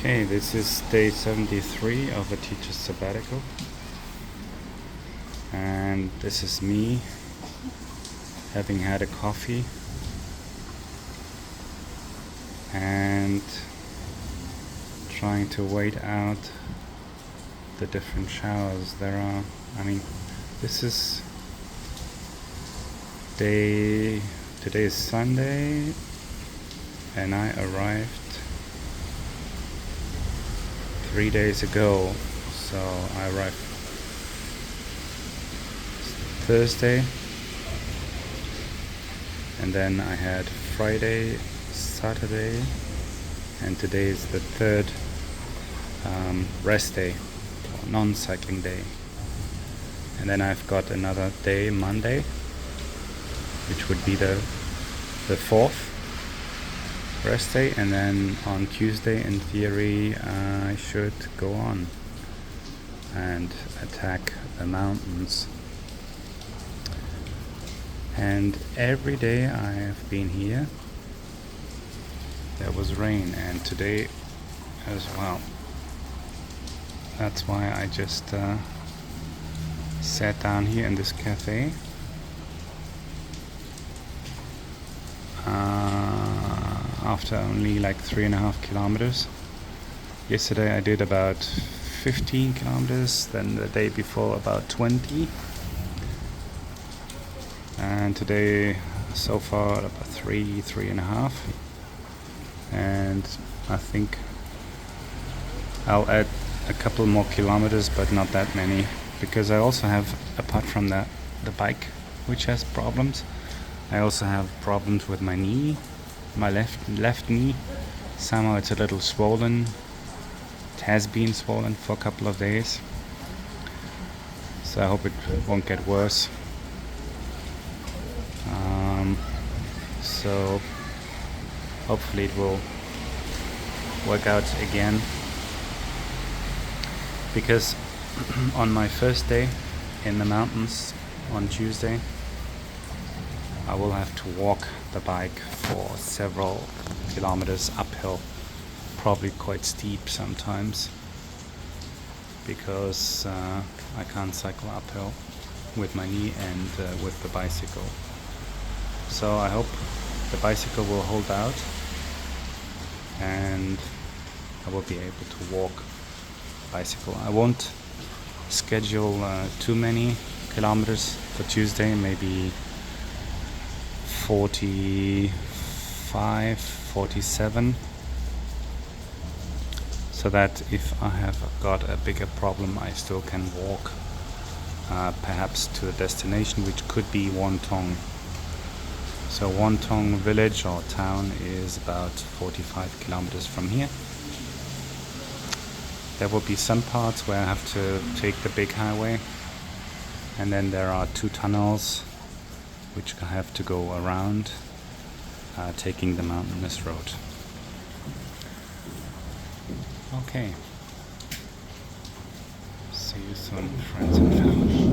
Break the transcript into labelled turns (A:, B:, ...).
A: Okay, this is day 73 of a teacher's sabbatical, and this is me having had a coffee and trying to wait out the different showers there are. This is today is Sunday, and I arrived 3 days ago. So I arrived Thursday, and then I had Friday, Saturday, and today is the third rest day, or non-cycling day. And then I've got another day, Monday, which would be the fourth rest day, and then on Tuesday, in theory, I should go on and attack the mountains. And every day I have been here, there was rain, and today as well. That's why I just sat down here in this cafe. After only like 3.5 kilometers. Yesterday I did about 15 kilometers, then the day before about 20, and today so far about 3.5, and I think I'll add a couple more kilometers, but not that many, because I also have, apart from that, the bike which has problems, I also have problems with my knee, my left knee. Somehow it's a little swollen. It has been swollen for a couple of days, so I hope it won't get worse. So hopefully it will work out again, because on my first day in the mountains on Tuesday, I will have to walk the bike for several kilometers uphill, probably quite steep sometimes, because I can't cycle uphill with my knee and with the bicycle. So I hope the bicycle will hold out and I will be able to walk bicycle. I won't schedule too many kilometers for Tuesday, maybe 45, 47, so that if I have got a bigger problem, I still can walk perhaps to a destination, which could be Wontong. So Wontong village or town is about 45 kilometers from here. There will be some parts where I have to take the big highway, and then there are 2 tunnels which I have to go around, taking the mountainous road. Okay. See you soon, friends and family.